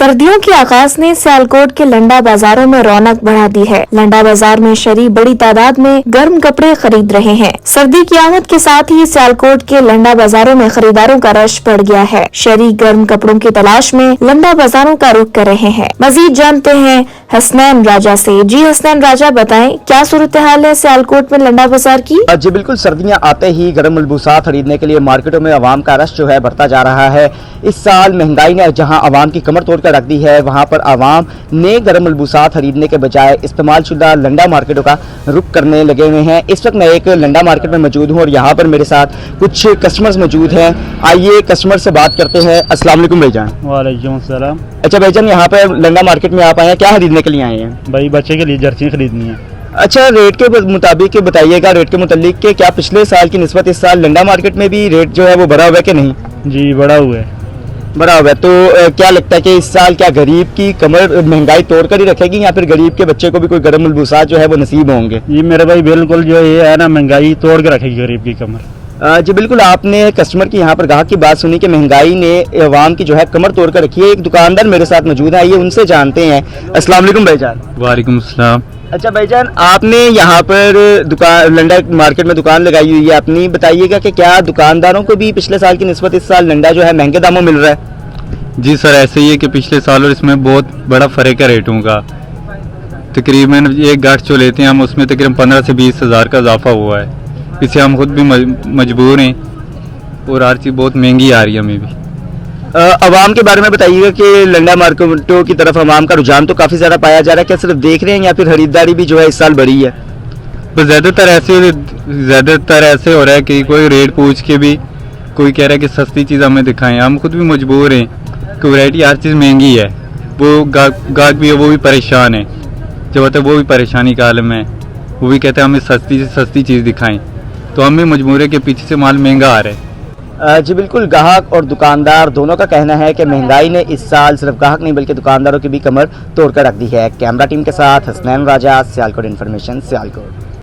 सर्दियों के आगाज ने सियालकोट के लंडा बाजारों में रौनक बढ़ा दी है। लंडा बाजार में शहरी बड़ी तादाद में गर्म कपड़े खरीद रहे हैं। सर्दी की आमद के साथ ही सियालकोट के लंडा बाजारों में खरीदारों का रश बढ़ गया है। शहरी गर्म कपड़ों की तलाश में लंडा बाजारों का रुख कर रहे हैं। मजीद जानते हैं हसनैन राजा से। जी हसनैन राजा, बताएं क्या सूरत हाल है सियालकोट में लंडा बाजार की? जी बिल्कुल, सर्दियां आते ही गर्म मलबूसात खरीदने के लिए मार्केटों में आवाम का रश जो है बढ़ता जा रहा है। इस साल महंगाई ने जहां आवाम की कमर तोड़ कर रख दी है, वहां पर आवाम ने गर्म मलबूसात खरीदने के बजाय इस्तेमाल शुदा लंडा मार्केटों का रुख करने लगे हुए हैं। इस वक्त मैं एक लंडा मार्केट में मौजूद हूं और यहाँ पर मेरे साथ कुछ कस्टमर्स मौजूद हैं। आइए कस्टमर से बात करते हैं। अस्सलाम वालेकुम भाईजान। वालेकुम सलाम। अच्छा भाईजान, यहाँ पर लंडा मार्केट में आप आए हैं, क्या खरीदने के लिए आए हैं? भाई बच्चे के लिए जर्सी खरीदनी है। अच्छा, रेट के मुताबिक बताइएगा, रेट के मुताबिक के क्या पिछले साल की निस्बत इस साल लंडा मार्केट में भी रेट जो है वो बढ़ा हुआ है कि नहीं? जी बढ़ा हुआ है। बढ़ा हुआ है। तो क्या लगता है कि इस साल क्या गरीब की कमर महंगाई तोड़ कर ही रखेगी या फिर गरीब के बच्चे को भी कोई गर्म मलबूसात जो है वो नसीब होंगे? ये मेरे भाई बिल्कुल जो ये है ना, महंगाई तोड़ के रखेगी गरीब की कमर। जी बिल्कुल, आपने कस्टमर की यहाँ पर ग्राहक की बात सुनी कि महंगाई ने अवाम की जो है कमर तोड़ कर रखी है। एक दुकानदार मेरे साथ मौजूद है, आइए उनसे जानते हैं। अस्सलाम वालेकुम भाईजान। वालेकुम सलाम। अच्छा भाईजान, आपने यहाँ पर दुकान लंडा मार्केट में दुकान लगाई हुई है अपनी, बताइएगा कि क्या दुकानदारों को भी पिछले साल की निस्बत इस साल लंडा जो है महंगे दामों मिल रहा है? जी सर, ऐसे ही है कि पिछले साल और इसमें बहुत बड़ा फ़र्क है रेटों का। तकरीबन एक गाठ जो लेते हैं हम, उसमें तकरीबन 15 से 20 हज़ार का इजाफा हुआ है। इससे हम खुद भी मजबूर हैं और हर चीज़ बहुत महंगी आ रही है हमें भी। अवाम के बारे में बताइएगा कि लंडा मार्केटों की तरफ अवाम का रुझान तो काफ़ी ज़्यादा पाया जा रहा है, क्या सिर्फ देख रहे हैं या फिर खरीदारी भी जो है इस साल बढ़ी है? बस ज़्यादातर ऐसे हो रहा है कि कोई रेट पूछ के भी कोई कह रहा है कि सस्ती चीज़ हमें दिखाएं। हम खुद भी मजबूर हैं कि वैरायटी हर चीज़ महंगी है। वो गाहक भी है, वो भी परेशान है। जो होता है वो भी परेशानी का आलम है, वो भी कहते हैं हमें सस्ती से सस्ती चीज़ दिखाएं। तो हम भी मजबूर है कि पीछे से माल महंगा आ रहा है। जी बिल्कुल, ग्राहक और दुकानदार दोनों का कहना है कि महंगाई ने इस साल सिर्फ ग्राहक नहीं बल्कि दुकानदारों की भी कमर तोड़ कर रख दी है। कैमरा टीम के साथ हसनैन राजा, सियालकोट इन्फॉर्मेशन, सियालकोट।